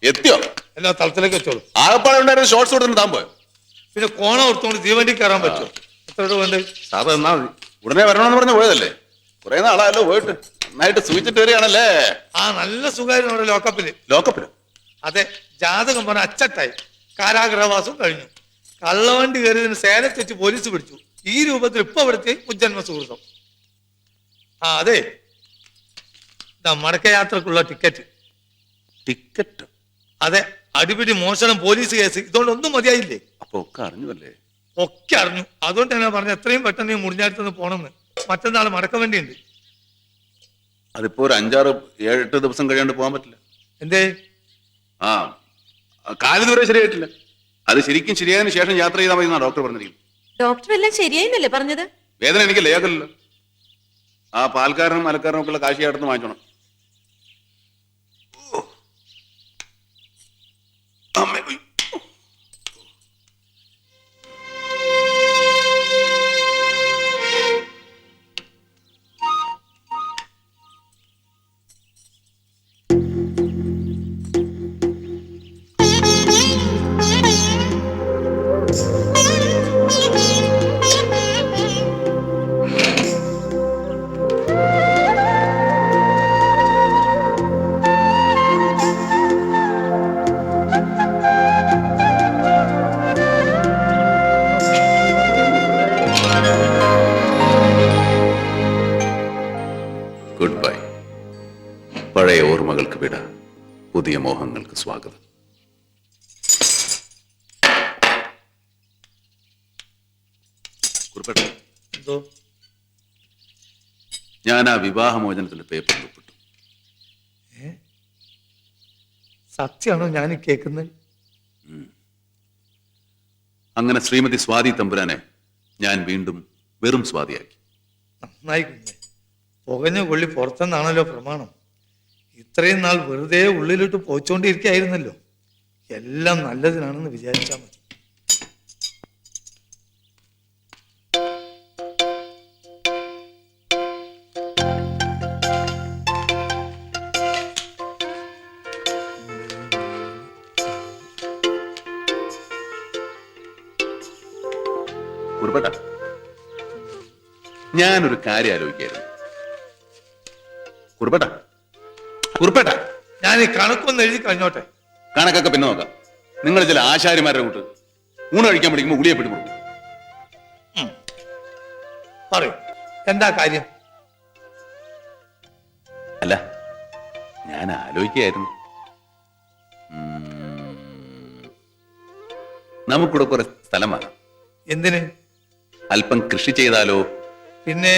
എത്തിയോ? എല്ലാ തളത്തിലേക്ക് വെച്ചോളൂ. ആകപ്പാടെ ഉണ്ടായിരുന്ന ഷോർട്സ് കൊടുത്തിട്ട് താൻ പോയോ? പിന്നെ കോണ കൊടുത്തോണ്ട് തീവണ്ടി കയറാൻ പറ്റുമോ? എത്ര രൂപ വേണ്ട? സാറ് തന്നാ മതി. ഉടനെ വരണമെന്ന് പറഞ്ഞ് പോയതല്ലേ? കുറെ നാളായല്ലോ പോയിട്ട്. നന്നായിട്ട് സൂചിച്ചിട്ട് വരികയാണല്ലേ? ആ നല്ല സുഖമായിരുന്നു അവിടെ ലോക്കപ്പില്. ലോക്കപ്പില്? അതെ, ജാതകം പറഞ്ഞ അച്ചട്ടായി. കാരാഗ്രഹവാസം കഴിഞ്ഞു. കള്ളവണ്ടി കയറിയതിന് സേലത്ത് വെച്ച് പോലീസ് പിടിച്ചു. ഈ രൂപത്തിൽ ഇപ്പൊ അവിടുത്തെ മുജ്ജന്മ സുഹൃത്തം. ആ അതെ, മടക്കയാത്രക്കുള്ള ടിക്കറ്റ്. ടിക്കറ്റ്? അതെ, അടിപിടി, മോഷണം, പോലീസ് കേസ്, ഇതുകൊണ്ടൊന്നും മതിയായില്ലേ? അപ്പൊ ഒക്കെ അറിഞ്ഞല്ലേ? ഒക്കെ അറിഞ്ഞു. അതുകൊണ്ട് ഞാൻ പറഞ്ഞു എത്രയും പെട്ടെന്ന് നീ മുടിഞ്ഞാടത്തുനിന്ന് പോണമെന്ന്. മറ്റന്നാൾ മടക്ക വേണ്ടിയുണ്ട്. അതിപ്പോ ഒരു 5-6-7-8 ദിവസം കഴിയാണ്ട് പോകാൻ പറ്റില്ല. എന്തേ? ആ, കാല് ദൂരെ ശരിയായിട്ടില്ല. അത് ശരിക്കും ശരിയായതിനു ശേഷം യാത്ര ചെയ്താൽ മതി എന്നാ ഡോക്ടർ പറഞ്ഞിരിക്കുന്നത്. ഡോക്ടർ എല്ലാം ശരിയായിന്നല്ലേ പറഞ്ഞത്? വേദന എനിക്ക് ലേഖല്ലോ. ആ പാൽക്കാരനും മലക്കാരനും ഒക്കെ ഉള്ള കാശിയാട്ടന്ന് വാങ്ങിച്ചോണം. Good bye. പഴയ ഓർമ്മകൾക്ക് വിട, പുതിയ മോഹങ്ങൾക്ക് സ്വാഗതം. എന്തോ? ഞാൻ ആ വിവാഹമോചനത്തിന്റെ പേപ്പറിൽ ഒപ്പിട്ടു. സത്യമാണോ ഞാൻ കേൾക്കുന്നത്? അങ്ങനെ ശ്രീമതി സ്വാതി തമ്പുരാനെ ഞാൻ വീണ്ടും വെറും സ്വാതിയാക്കി. നന്നായി കുഞ്ഞെ. പുകഞ്ഞ കൊള്ളി പുറത്തെന്നാണല്ലോ പ്രമാണം. ഇത്രയും നാൾ വെറുതെ ഉള്ളിലിട്ട് പോയിച്ചോണ്ടിരിക്കുകയായിരുന്നല്ലോ. എല്ലാം നല്ലതിനാണെന്ന് വിചാരിച്ചാൽ മതി. കുറുപ്പേട്ട, ഞാനൊരു കാര്യം ആലോചിക്കായിരുന്നു. കുറുപ്പേട്ട, കുറുപ്പേട്ട, ഞാൻ ഈ കണക്കൊന്ന് എഴുതി കഴിഞ്ഞോട്ടെ. കണക്കൊക്കെ പിന്നെ നോക്കാം. നിങ്ങൾ ചില ആശാരിമാരുടെ കൂട്ട് ഊണ് കഴിക്കാൻ പഠിക്കുമ്പോൾ ഉളിയെ പെട്ടു കൊടുക്കും. പറയൂ, എന്താ കാര്യം? അല്ല, ഞാൻ ആലോചിക്കായിരുന്നു, നമുക്കിവിടെ കുറെ സ്ഥലം വാങ്ങാം. എന്തിന്? അല്പം കൃഷി ചെയ്താലോ? പിന്നെ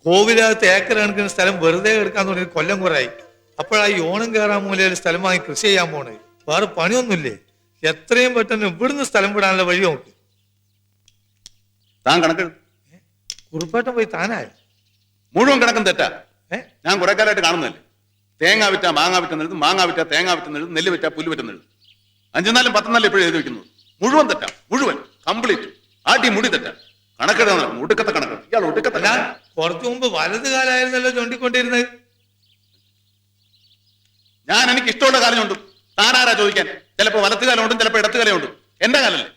കോവിലകത്ത് ഏക്കർ കണക്കിന് സ്ഥലം വെറുതെ എടുക്കാൻ തുടങ്ങി കൊല്ലം കുറയായി. അപ്പോഴാ ഈ ഓണം കയറാൻ മൂലയിൽ സ്ഥലം വാങ്ങി കൃഷി ചെയ്യാൻ പോണേ. വേറെ പണിയൊന്നുമില്ലേ? എത്രയും പെട്ടെന്ന് ഇവിടുന്ന് സ്ഥലം വിടാനുള്ള വഴി നോക്ക്. താൻ കണക്കെടു. കുറുപ്പേട്ടൻ പോയി താനായോ? മുഴുവൻ കണക്കും തെറ്റാ. ഞാൻ കുറെ കാലമായിട്ട് കാണുന്നതല്ലേ. തേങ്ങ വിറ്റ മാങ്ങ വിറ്റെന്നെഴുതും, മാങ്ങ വിറ്റ തേങ്ങ വിറ്റെന്നെഴുതും, നെല്ല് വിറ്റ പുല്ല് വിറ്റെന്നെഴുതും. 5-4 10 എപ്പോഴും എഴുതി വെക്കുന്നത്. മുഴുവൻ തെറ്റാ, മുഴുവൻ കംപ്ലീറ്റ്. ആട്ടി മുടി തെറ്റാ. കണക്കെടുന്ന ഒടുക്കത്തെ കണക്ക്. ഇയാൾ ഒടുക്കത്തെ. കുറച്ചു മുമ്പ് വലത് കാലായിരുന്നല്ലോ ചൂണ്ടിക്കൊണ്ടിരുന്നത്. ഞാൻ എനിക്ക് ഇഷ്ടമുള്ള കാലം ചൂണ്ടും. താനാരാ ചോദിക്കാൻ? ചിലപ്പോ വലത്ത് കാലം ഉണ്ടും, ചിലപ്പോ ഇടത്ത് കാലം ഉണ്ടും. എന്റെ കാലല്ലേ?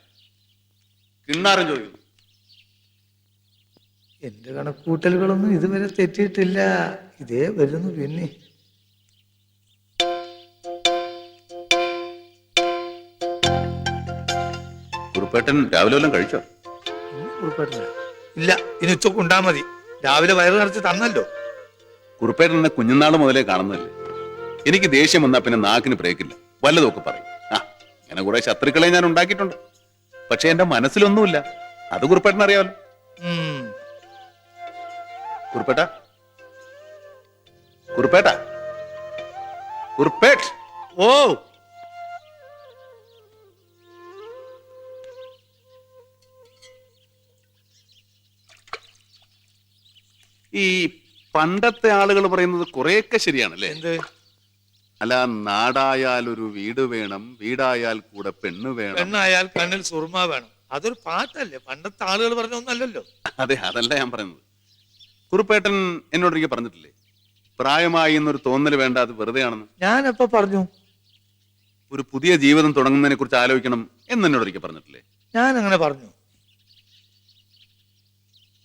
കിണ്ണാരം ചോദിക്കുന്നു. എന്റെ കണക്കൂട്ടലുകളൊന്നും ഇതുവരെ തെറ്റിയിട്ടില്ല. ഇതേ വരുന്നു. പിന്നെ കുറുപ്പേട്ടൻ രാവിലെ വല്ലതും കഴിച്ചോ? കുറുപ്പേട്ടന ഇല്ല, ഇനി ഉച്ചക്ക് ഉണ്ടാ മതി. രാവിലെ വയറ് നിറച്ച് തന്നല്ലോ. കുറുപ്പേട്ടൻ എന്നെ കുഞ്ഞുനാൾ മുതലേ കാണുന്നതല്ലേ. എനിക്ക് ദേഷ്യം വന്നാൽ പിന്നെ നാക്കിന് ബ്രേക്കില്ല. വല്ലതൊക്കെ പറയും. ഇങ്ങനെ കുറെ ശത്രുക്കളെ ഞാൻ ഉണ്ടാക്കിയിട്ടുണ്ട്. പക്ഷെ എന്റെ മനസ്സിലൊന്നുമില്ല. അത് കുറുപ്പേട്ടൻ അറിയാമല്ലോ. കുറുപ്പേട്ട, കുറുപ്പേട്ട, കുറുപ്പേട്ട്. ഓ, ഈ പണ്ടത്തെ ആളുകൾ പറയുന്നത് കുറെയൊക്കെ ശരിയാണല്ലേ? എന്ത്? അല്ല, നാടായാൽ ഒരു വീട് വേണം, വീടായാൽ കൂടെ പെണ്ണ് വേണം, പെണ്ണായാൽ കണ്ണിൽ സുർമ വേണം. അതൊരു പാട്ടല്ലേ? പണ്ടത്തെ ആളുകൾ പറഞ്ഞ ഒന്നല്ലല്ലോ. അതെ, അതല്ല ഞാൻ പറയുന്നത്. കുറുപ്പേട്ടൻ എന്നോടൊരിക്കൽ പറഞ്ഞിട്ടില്ലേ, പ്രായമായി എന്നൊരു തോന്നൽ വേണ്ട, അത് വെറുതെ ആണെന്ന്. ഞാൻ എപ്പോ പറഞ്ഞു? ഒരു പുതിയ ജീവിതം തുടങ്ങുന്നതിനെ കുറിച്ച് ആലോചിക്കണം എന്ന് എന്നോട് ഒരിക്കൽ പറഞ്ഞിട്ടില്ലേ? ഞാൻ അങ്ങനെ പറഞ്ഞു.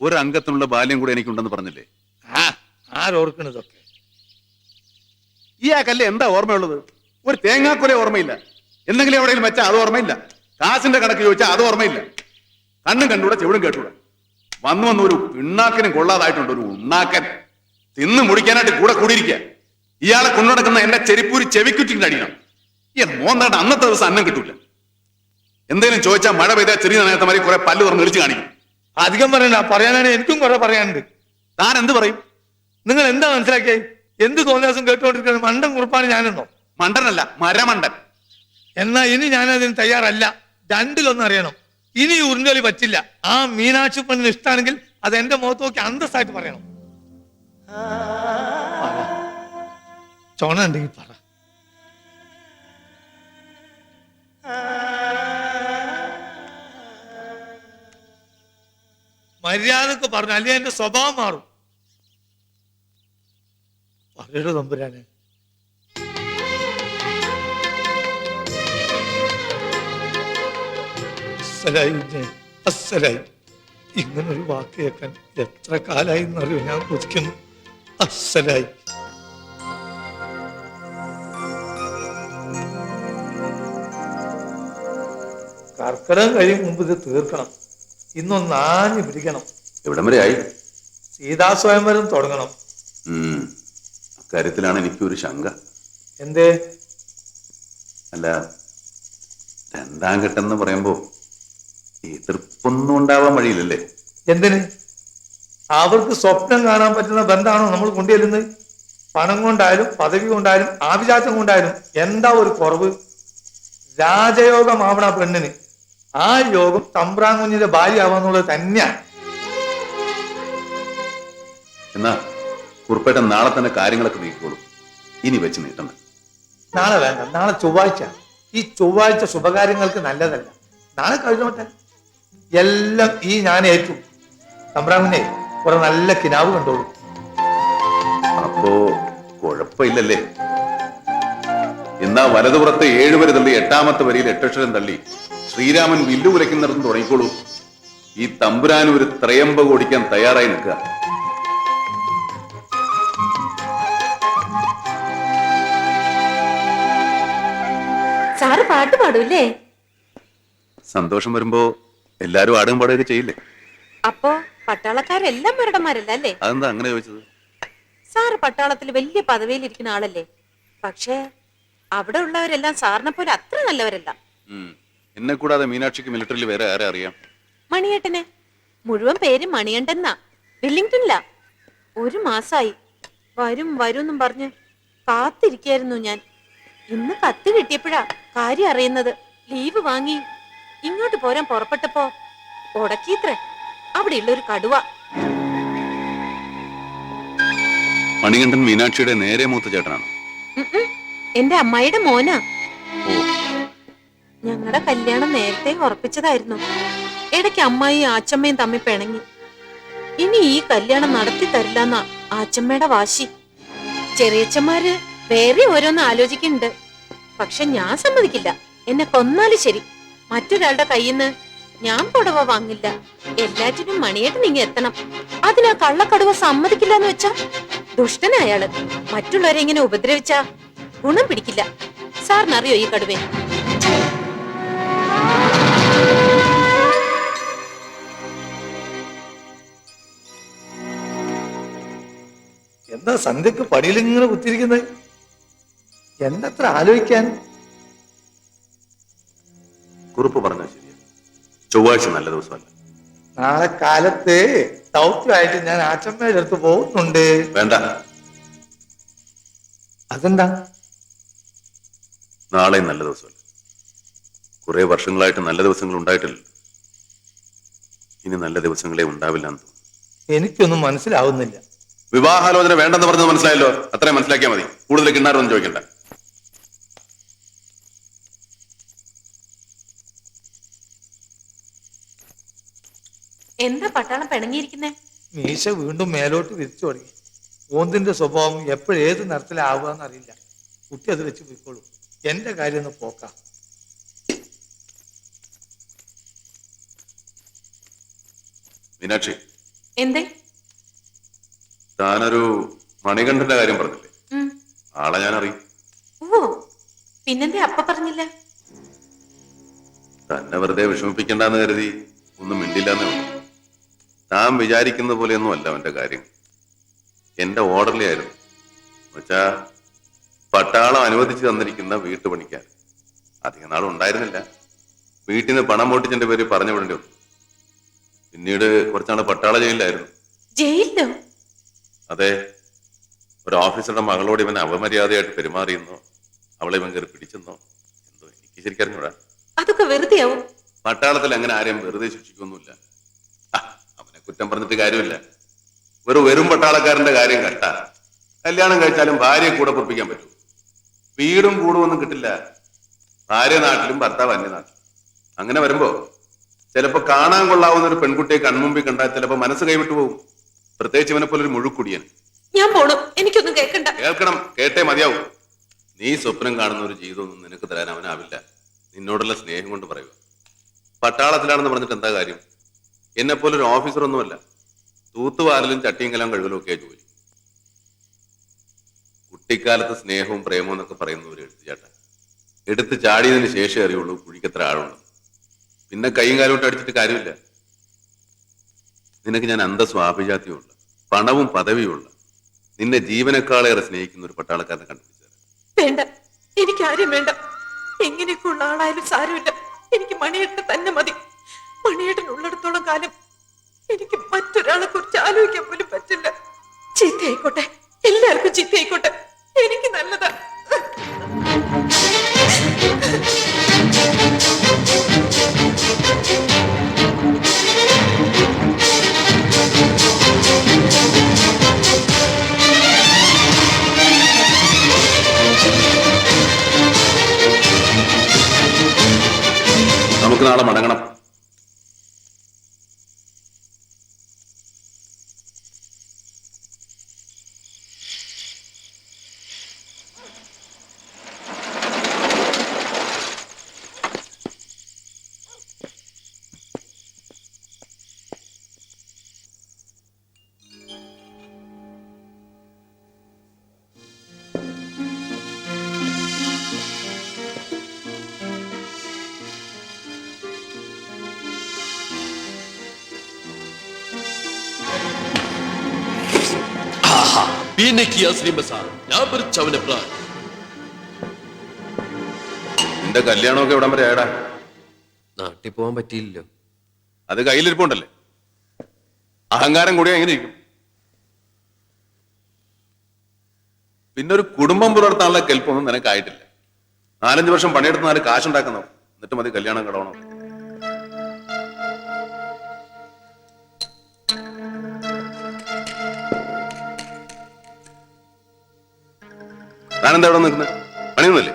ഒരു അംഗത്തിനുള്ള ബാല്യം കൂടെ എനിക്കുണ്ടെന്ന് പറഞ്ഞില്ലേ? ആരോർക്കണതൊക്കെ ഇയാൾക്കല്ലേ എന്താ ഓർമ്മയുള്ളത്? ഒരു തേങ്ങാക്കൊല ഓർമ്മയില്ല, എന്തെങ്കിലും എവിടെയെങ്കിലും വെച്ചാൽ അത് ഓർമ്മയില്ല, കാശിന്റെ കണക്ക് ചോദിച്ചാൽ അത് ഓർമ്മയില്ല, കണ്ണും കണ്ടൂടെ ചെവിടും കേട്ടൂടെ. വന്നു ഒരു പിണ്ണാക്കിനും കൊള്ളാതായിട്ടുണ്ട് ഒരു ഉണ്ണാക്കൻ. തിന്ന് മുടിക്കാനായിട്ട് കൂടെ കൂടിയിരിക്കുക. ഇയാളെ കൊണ്ടുനടക്കുന്ന എന്റെ ചെരിപ്പൂരി ചെവിക്കുറ്റിന്റെ അടിക്കണം. ഈ മോന്താണ്ട് അന്നത്തെ ദിവസം അന്നം കിട്ടൂല. എന്തെങ്കിലും ചോദിച്ചാൽ മഴ പെയ്താൽ ചെറിയ നേരത്തെ മാതിരി കുറെ പല്ല് തുറന്ന് വിളിച്ചു കാണിക്കും. അധികം പറയണ്ട, പറയാനാണ് എനിക്കും കുറെ പറയാനുണ്ട്. താൻ എന്ത് പറയും? നിങ്ങൾ എന്താ മനസ്സിലാക്കിയായി? എന്ത് തോന്നിയാസം കേട്ടുകൊണ്ടിരിക്കുന്നത്? മണ്ടൻ കുറിപ്പാണ് ഞാനെന്നോ? മണ്ടനല്ല, മരമണ്ടൻ. എന്നാ ഇനി ഞാനതിന് തയ്യാറല്ല. രണ്ടിലൊന്നും അറിയണം. ഇനി ഉരുണ്ടൊലി പറ്റില്ല. ആ മീനാക്ഷി പെണ്ണിന് ഇഷ്ടമാണെങ്കിൽ അത് എന്റെ മുഖത്ത് നോക്കി അന്തസ്സായിട്ട് പറയണം. ചോണ ഉണ്ടെങ്കിൽ പറ. മര്യാദക്ക് പറഞ്ഞു, അല്ലെങ്കിൽ എന്റെ സ്വഭാവം മാറും. പറയടോ തമ്പുരാനെ. അസ്സലായി. ഇങ്ങനൊരു വാക്ക് കേൾക്കാൻ എത്ര കാലായി എന്നറിയോ ഞാൻ കൊതിക്കുന്നു. അസ്സലായി. കർക്കിടകം കഴിയും മുമ്പ് ഇത് തീർക്കണം. ഇന്നൊന്ന് ആഞ്ഞു പിടിക്കണം. എവിടം വരെ ആയി? സീതാസ്വയംവരം തുടങ്ങണം. അക്കാര്യത്തിലാണ് എനിക്കൊരു ശങ്ക. എന്തേ? അല്ല, രണ്ടാം ഘട്ടം എന്ന് പറയുമ്പോ എതിർപ്പൊന്നും ഉണ്ടാവാൻ വഴിയില്ലല്ലേ? എന്തിന്? അവർക്ക് സ്വപ്നം കാണാൻ പറ്റുന്ന ബന്ധമാണോ നമ്മൾ കൊണ്ടുചെല്ലുന്നത്? പണം കൊണ്ടായാലും പദവി കൊണ്ടായാലും ആഭിജാത്യം കൊണ്ടായാലും എന്താ ഒരു കുറവ്? രാജയോഗമാവണ പെണ്ണിന് ആ യോഗം തമ്പ്രാൻകുഞ്ഞിന്റെ ഭാര്യ ആവാന്നുള്ളത് തന്നെയാണ്. എന്നാ കുറുപ്പേട്ടൻ നാളെ തന്നെ കാര്യങ്ങളൊക്കെ നീക്കോളൂ. ഇനി വെച്ച് നീട്ടണം. നാളെ വേണ്ട, നാളെ ചൊവ്വാഴ്ച. ഈ ചൊവ്വാഴ്ച ശുഭകാര്യങ്ങൾക്ക് നല്ലതല്ല. നാളെ കഴിഞ്ഞോട്ടെ. എല്ലാം ഈ ഞാൻ ഏറ്റു. തമ്പ്രാൻകുഞ്ഞെ കുറെ നല്ല കിനാവ് കണ്ടോളൂ. അപ്പോ കുഴപ്പമില്ലല്ലേ? എന്നാ വലതുപുറത്തെ 7 വരെ തള്ളി 8ാമത്തെ വരിയിൽ 8 അക്ഷരം തള്ളി ശ്രീരാമൻ വില്ലു കുലയ്ക്കുന്നിടത്തും തുടങ്ങിക്കോളൂ. ഈ തമ്പുരാനും ഒരു ത്രയംബകം ഓടിക്കാൻ തയ്യാറായി നിൽക്കുക. സാറ് പാട്ട് പാടൂല്ലേ? സന്തോഷം വരുമ്പോ എല്ലാരും ആടും പാടുകയൊക്കെ ചെയ്യില്ലേ? അപ്പോ പട്ടാളക്കാരെല്ലാം മുരടന്മാരല്ല അല്ലേ? അതെന്താ അങ്ങനെ ചോദിച്ചത്? സാറ് പട്ടാളത്തിൽ വലിയ പദവിയിലിരിക്കുന്ന ആളല്ലേ. പക്ഷേ അവിടെ ഉള്ളവരെല്ലാം സാറിനെ പോലെ അത്ര നല്ലവരല്ല. എന്നെ കൂടാതെ മീനാക്ഷിക്ക് മിലിറ്ററിയിൽ വേറെ ആരെ അറിയാം? മണിയേട്ടനെ. മുഴുവൻ പേര് മണിയണ്ടെന്നാ. വെല്ലിംഗ്ടണില്ല. 1 മാസായി വരും വരും പറഞ്ഞ് കാത്തിരിക്കായിരുന്നു ഞാൻ. ഇന്ന് കത്ത് കിട്ടിയപ്പോഴാ കാര്യം അറിയുന്നത്. ലീവ് വാങ്ങി ഇങ്ങോട്ട് പോരാൻ പുറപ്പെട്ടപ്പോ ഉടക്കീത്രേ അവിടെയുള്ള ഒരു കടുവ. മണികണ്ഠൻ മീനാക്ഷിയുടെ നേരെ മൂത്ത ചേട്ടനാണ്. എന്റെ അമ്മായിയുടെ മോനാ. ഞങ്ങളുടെ കല്യാണം നേരത്തെ ഉറപ്പിച്ചതായിരുന്നു. ഇടയ്ക്ക് അമ്മായിയും ആച്ചമ്മയും തമ്മിൽ പിണങ്ങി. ഇനി ഈ കല്യാണം നടത്തി തരില്ലെന്നാ ആച്ചമ്മയുടെ വാശി. ചെറിയച്ചന്മാര് വേറെ ഓരോന്ന് ആലോചിക്കുന്നുണ്ട്. പക്ഷെ ഞാൻ സമ്മതിക്കില്ല. എന്നെ കൊന്നാലും ശരി, മറ്റൊരാളുടെ കയ്യിന്ന് ഞാൻ പുടവ വാങ്ങില്ല. എല്ലാറ്റിനും മണിയേട്ടൻ ഇങ്ങ് എത്തണം. അതിനാ കള്ളക്കടുവ സമ്മതിക്കില്ല എന്ന് വെച്ചാ ദുഷ്ടനായാള്. മറ്റുള്ളവരെ ഇങ്ങനെ ഉപദ്രവിച്ചാ ഗുണം പിടിക്കില്ല. സാറിനറിയോ ഈ കടുവേ? എന്താ സന്ധ്യക്ക് പടിയിലിങ്ങനെ കുത്തിരിക്കുന്നത്? എന്തത്ര ആലോചിക്കാൻ? കുറുപ്പ് പറഞ്ഞാൽ ശരിയാ. ചൊവ്വാഴ്ച നല്ല ദിവസമല്ല. നാളെ കാലത്ത് ദൗത്യമായിട്ട് ഞാൻ ആച്ചമ്മയുടെ അടുത്ത് പോകുന്നുണ്ട്. വേണ്ട. അതെന്താ? നാളെ നല്ല ദിവസമല്ല. കുറെ വർഷങ്ങളായിട്ട് നല്ല ദിവസങ്ങൾ ഉണ്ടായിട്ടില്ല. ഇനി നല്ല ദിവസങ്ങളെ ഉണ്ടാവില്ല എന്ന് തോന്നുന്നു. എനിക്കൊന്നും മനസ്സിലാവുന്നില്ല. വിവാഹാലോചന വേണ്ടെന്ന് പറഞ്ഞത് മനസ്സിലായല്ലോ. അത്രയും മനസ്സിലാക്കിയാൽ മതി. കൂടുതൽ കിണ്ണാരൊന്നും ചോദിക്കണ്ട. എന്താ പട്ടാളം പിണങ്ങിയിരിക്കുന്നേ? മീശ വീണ്ടും മേലോട്ട് വിരിച്ചു തുടങ്ങി. ഓന്തിന്റെ സ്വഭാവം എപ്പോഴേത് നിറത്തിലാവുക എന്നറിയില്ല. കുട്ടി അത് വെച്ച് പോയിക്കോളൂ. എന്റെ കാര്യം ഒന്ന് പോക്കാം. മീനാക്ഷി, എന്തേ? താനൊരു മണികണ്ഠന്റെ കാര്യം പറഞ്ഞില്ലേ? ഉം. ആളെ ഞാൻ അറിയും. ഓ, പിന്നെന്തേ അപ്പ പറഞ്ഞില്ല? തന്നെ വെറുതെ വിഷമിപ്പിക്കണ്ടെന്ന് കരുതി ഒന്നും മിണ്ടില്ലെന്നേ ഉള്ളൂ. താൻ വിചാരിക്കുന്ന പോലെയൊന്നും അല്ല അവന്റെ കാര്യം. എന്റെ ഓർഡർലി ആയിരുന്നു. എന്നുവെച്ചാ പട്ടാളം അനുവദിച്ചു തന്നിരിക്കുന്ന വീട്ടുപണിക്കാർ അധികം നാളും ഉണ്ടായിരുന്നില്ല. വീട്ടിൽ നിന്ന് പണം പൊട്ടിച്ചെന്റെ പേര് പറഞ്ഞു വിടേണ്ടി വന്നു. പിന്നീട് കുറച്ചാള് പട്ടാള ജയിലിലായിരുന്നു. ജയിലിലോ? അതെ, ഒരു ഓഫീസറുടെ മകളോട് ഇവൻ അപമര്യാദയായിട്ട് പെരുമാറിയെന്നോ അവളെ ഇവൻ കയറി പിടിച്ചെന്നോ എന്തോ എനിക്ക് ശരിക്കറിഞ്ഞൂടാ. അതൊക്കെ വെറുതെ ആവും. പട്ടാളത്തിൽ അങ്ങനെ ആരെയും വെറുതെ ശിക്ഷിക്കൊന്നുമില്ല. അവനെ കുറ്റം പറഞ്ഞിട്ട് കാര്യമില്ല. വെറും പട്ടാളക്കാരന്റെ കാര്യം കട്ട. കല്യാണം കഴിച്ചാലും ഭാര്യയെ കൂടെ പൊറപ്പിക്കാൻ പറ്റൂ. വീടും കൂടും ഒന്നും കിട്ടില്ല. ഭാര്യ നാട്ടിലും ഭർത്താവ് അന്യനാട്ടിലും. അങ്ങനെ വരുമ്പോ ചിലപ്പോ കാണാൻ കൊള്ളാവുന്ന ഒരു പെൺകുട്ടിയെ കൺമുമ്പിൽ കണ്ടാൽ ചിലപ്പോ മനസ്സ് കൈവിട്ടു പോകും. പ്രത്യേകിച്ച് ഇവനെ പോലെ ഒരു മുഴുക്കുടിയൻ. ഞാൻ പോണു, എനിക്കൊന്നും കേൾക്കണ്ട. കേൾക്കണം, കേട്ടേ മതിയാവും. നീ സ്വപ്നം കാണുന്ന ഒരു ജീവിതമൊന്നും നിനക്ക് തരാൻ അവനാവില്ല. നിന്നോടുള്ള സ്നേഹം കൊണ്ട് പറയുക. പട്ടാളത്തിലാണെന്ന് പറഞ്ഞിട്ട് എന്താ കാര്യം? എന്നെ പോലെ ഒരു ഓഫീസറൊന്നുമല്ല. തൂത്തുവാരലും ചട്ടിയും കലം കഴുകലും ഒക്കെയാ ജോലി. കുട്ടിക്കാലത്ത് സ്നേഹവും പ്രേമവും എന്നൊക്കെ പറയുന്ന ഒരു എഴുത്തുചാട്ട. എടുത്ത് ചാടിയതിന് ശേഷം അറിയുള്ളൂ കുഴിക്കെത്ര ആഴുണ്ട്. പിന്നെ കൈയും കാലോട്ട് അടിച്ചിട്ട് കാര്യമില്ല. നിനക്ക് ഞാൻ അന്തസ്വാഭിജാത്യമുള്ള, പണവും പദവിയുമുള്ള, നിന്നെ ജീവനേക്കാളേറെ സ്നേഹിക്കുന്ന ഒരു പട്ടാളക്കാരനെ കണ്ടുപിടിച്ചത്. വേണ്ട, എനിക്ക് ആരും വേണ്ട. എങ്ങനെയൊക്കെ ഉള്ള ആളായാലും സാരമില്ല. എനിക്ക് മണിയേട്ടന് തന്നെ മതി. മണിയേട്ടൻ ഉള്ളിടത്തോളം കാലം എനിക്ക് മറ്റൊരാളെ കുറിച്ച് ആലോചിക്കാൻ പോലും പറ്റില്ല. ചീത്തയായിക്കോട്ടെ, എല്ലാവർക്കും ചീത്തയായിക്കോട്ടെ, എനിക്ക് നല്ലതാ. നമുക്ക് നാളെ മടങ്ങണം. पीने की असली मसाल यहाँ पर चवनप्राण. നിന്റെ കല്യാണമൊക്കെ ഇവിടം വരെ ആയടാ. നാട്ടിൽ പോകാൻ പറ്റിയില്ലല്ലോ. അത് കയ്യിലിരിപ്പുണ്ടല്ലേ. അഹങ്കാരം കൂടിയാ എങ്ങനെ ഇരിക്കും? പിന്നെ ഒരു കുടുംബം പുലർത്താനുള്ള കെൽപ്പൊന്നും നിനക്കായിട്ടില്ല. 4-5 വർഷം പണിയെടുത്ത് 4 കാശുണ്ടാക്കുന്നോ, എന്നിട്ട് മതി കല്യാണം കടവണം. താനെന്താ ഇവിടെ നിൽക്കുന്നത്? പണിയൊന്നുമില്ലേ?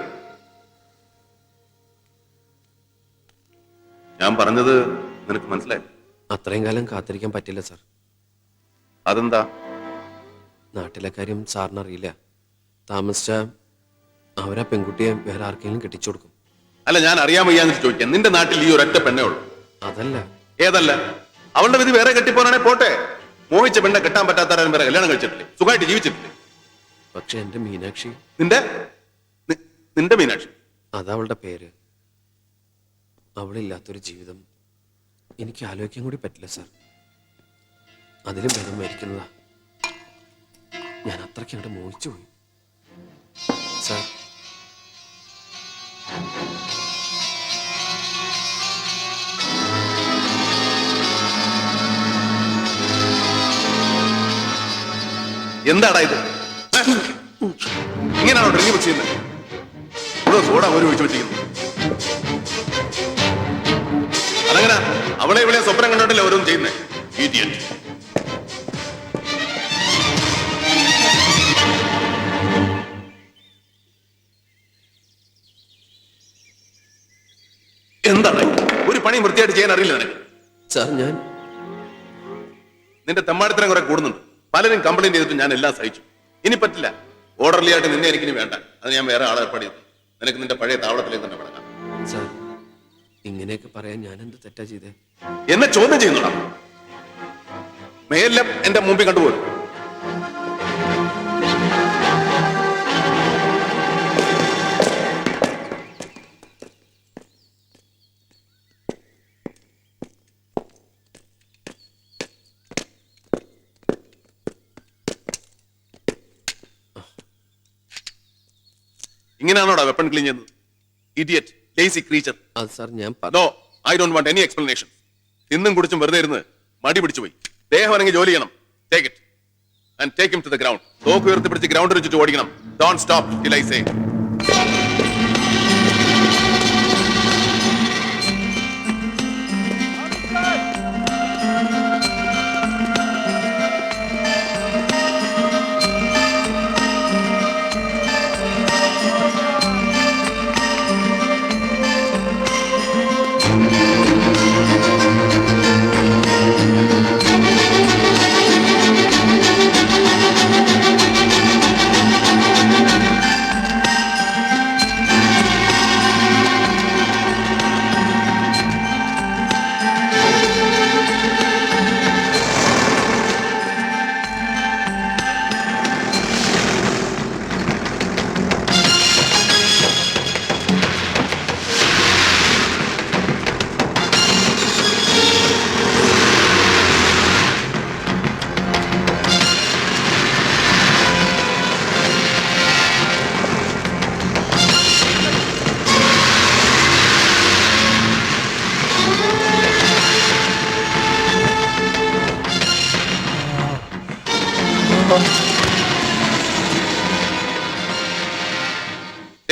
ഞാൻ പറഞ്ഞത് നിനക്ക് മനസ്സിലായി? അത്രയും കാലം കാത്തിരിക്കാൻ പറ്റില്ല സാർ. അതെന്താ? നാട്ടിലെ കാര്യം സാറിന് അറിയില്ല. താമസിച്ച അവരാ പെൺകുട്ടിയെ വേറെ ആർക്കെങ്കിലും കെട്ടിച്ചു കൊടുക്കും. അല്ല, ഞാൻ അറിയാൻ വയ്യാന്ന് ചോദിക്കാം. നിന്റെ നാട്ടിൽ ഈ ഒരൊറ്റ പെണ്ണേ ഉള്ളൂ. അതല്ല. ഏതല്ല? അവളുടെ വിധി വേറെ കെട്ടിപ്പോനാണെ പോട്ടെ. മോഹിച്ച പെണ്ണെ കെട്ടാൻ പറ്റാത്തവരും വേറെ കല്യാണം കഴിച്ചിട്ടില്ലേ? സുഖമായിട്ട് ജീവിച്ചിട്ടില്ലേ? പക്ഷെ എന്റെ മീനാക്ഷി. നിന്റെ മീനാക്ഷി? അതവളുടെ പേര്. അവളില്ലാത്തൊരു ജീവിതം എനിക്ക് ആലോചിക്കാൻ കൂടി പറ്റില്ല സാർ. അതിലും ഭേദം മരിക്കുന്നതാ. ഞാൻ അത്രയ്ക്ക് അവിടെ മോഹിച്ചു പോയി സാർ. എന്താടാ ഇത്? ഇങ്ങനെയാണോ ഡ്രിങ്ക് മിക്സ് ചെയ്യുന്നത്? ഇവിടെ സോഡ ഒരു ഒഴിച്ചു വെച്ചിരിക്കുന്നു. അതങ്ങനെ അവളെ ഇവിടെ സ്വപ്നം കണ്ടോണ്ടല്ലേ ഓരോന്നും ചെയ്യുന്നേ. എന്താണ് ഒരു പണി വൃത്തിയായിട്ട് ചെയ്യാൻ അറിയില്ല നിനക്ക്? സാർ, ഞാൻ നിന്റെ തെമ്മാടിത്തരം കുറെ കൂടുന്നുണ്ട്. പലരും കംപ്ലൈന്റ് ചെയ്തിട്ട് ഞാൻ എല്ലാം സഹിച്ചു. ഇനി പറ്റില്ല. ഓർഡർലി ആയിട്ട് നിന്നെ എനിക്കിനി വേണ്ട. അത് ഞാൻ വേറെ ആളെ ഏർപ്പാട് ചെയ്തു. നിനക്ക് നിന്റെ പഴയ താവളത്തിലേക്ക് തന്നെ മടങ്ങാം. സാർ ഇങ്ങനെയൊക്കെ പറയാൻ ഞാൻ എന്ത് തെറ്റാ ചെയ്തേ? എന്നെ ചോദ്യം ചെയ്യുന്നുടാ. മേലെ എന്റെ മുമ്പിൽ കണ്ടുപോലും. ഇങ്ങനെയാണോടാ വെപ്പൺ ക്ലീൻ ചെയ്യുന്നത്? Idiot, lazy creature. അത് സാർ ഞാൻ no, I don't want any explanation. തിന്നും കുടിച്ചും വെറുതെ ഇരുന്ന് മടി പിടിച്ചു പോയി. ദേഹം അല്ലെങ്കിൽ ജോലി ചെയ്യണം. Take it and take him to the ground. തോക്ക് ഉയർത്തി പിടിച്ച് ഗ്രൗണ്ടിൽ വെച്ചിട്ട് ഓടിക്കണം. Don't stop till I say.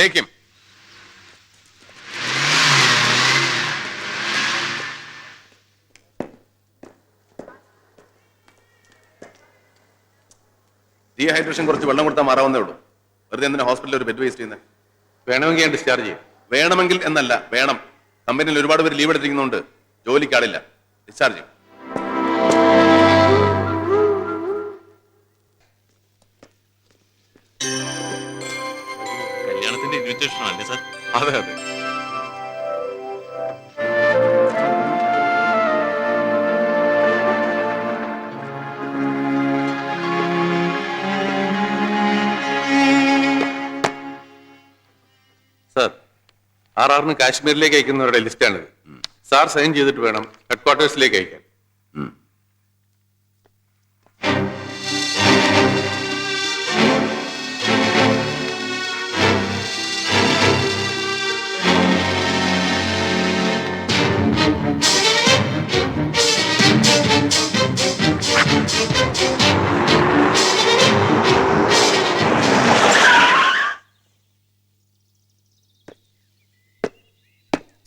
Take him. Dehydration കുറച്ച് വെള്ളം കൊടുത്താൽ മാറാവുന്നേ ഉള്ളൂ. വെറുതെ എന്തിനാ ഹോസ്പിറ്റലിൽ ഒരു ബെഡ് വേസ്റ്റ് ചെയ്യുന്നത്? വേണമെങ്കിൽ ഞാൻ ഡിസ്ചാർജ് ചെയ്യും. വേണമെങ്കിൽ എന്നല്ല, വേണം. കമ്പനിയിൽ ഒരുപാട് പേര് ലീവ് എടുത്തിരിക്കുന്നുണ്ട്. ജോലിക്കാളില്ല. ഡിസ്ചാർജ് ചെയ്യും. കല്യാണത്തിന്റെ ഇൻവിറ്റേഷൻ അല്ലേ സാർ? അതെ അതെ. സാർ, ആർആറിന് കാശ്മീരിലേക്ക് അയക്കുന്നവരുടെ ലിസ്റ്റാണിത്. സാർ സൈൻ ചെയ്തിട്ട് വേണം ഹെഡ്ക്വാർട്ടേഴ്സിലേക്ക് അയക്കാൻ.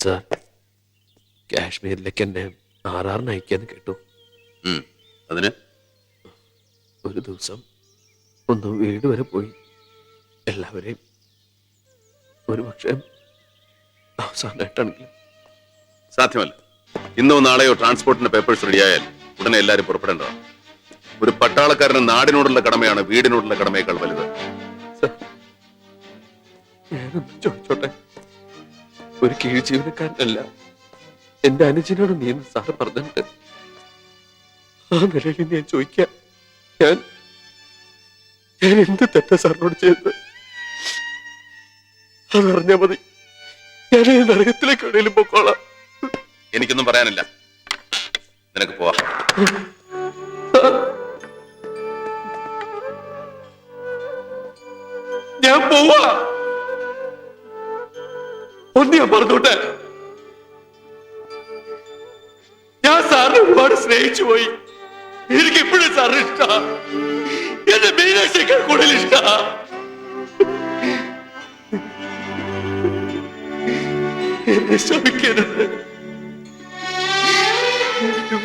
സാർ, കാശ്മീരിലേക്ക് എന്നെ ആറാറിന് അയക്കാന്ന് കേട്ടു. അതിന് ഒരു ദിവസം ഒന്ന് വീട് വരെ പോയി എല്ലാവരെയും ഒരു പക്ഷേ അവസാനമായിട്ടാണെങ്കിലും. സാധ്യമല്ല. ഇന്നോ നാളെയോ ട്രാൻസ്പോർട്ടിന്റെ പേപ്പേഴ്സ് റെഡിയായാൽ ഉടനെ എല്ലാവരും പുറപ്പെടേണ്ടതാണ്. ഒരു പട്ടാളക്കാരന് നാടിനോടുള്ള കടമയാണ് വീടിനോടുള്ള കടമയേക്കാൾ വലുത്. സാർ, ഞാനൊന്ന് ചോദിച്ചോട്ടെ? ഒരു കീഴ് ജീവനക്കാരനല്ല, എന്റെ അനുജനോട് നീ എന്ന് സാറ് പറഞ്ഞിട്ട് ആ നിലയിൽ ഞാൻ ചോദിക്കാം, ഞാൻ എന്ത് തെറ്റാ സാറിനോട് ചെയ്തത്? അതറിഞ്ഞാ മതി, ഞാൻ ഈ നരകത്തിലേക്ക് എവിടെയും പൊക്കോളാം. എനിക്കൊന്നും പറയാനില്ല. നിനക്ക് പോവാ. ഞാൻ പോവാ. ഒന്ന് ഞാൻ പറഞ്ഞോട്ടെ, ഞാൻ സാറിനെ ഒരുപാട് സ്നേഹിച്ചു പോയി. എനിക്ക് എപ്പോഴും സാറിന് ഇഷ്ടാ. എന്റെ മീനാക്ഷിയേക്കാൾ കൂടുതൽ ഇഷ്ടാ. എന്നെ ശമിക്കരുത്,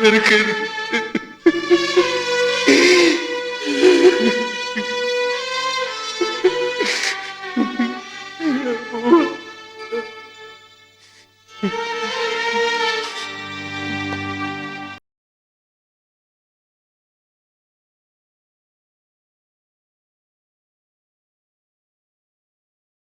വെറുക്കരുത്.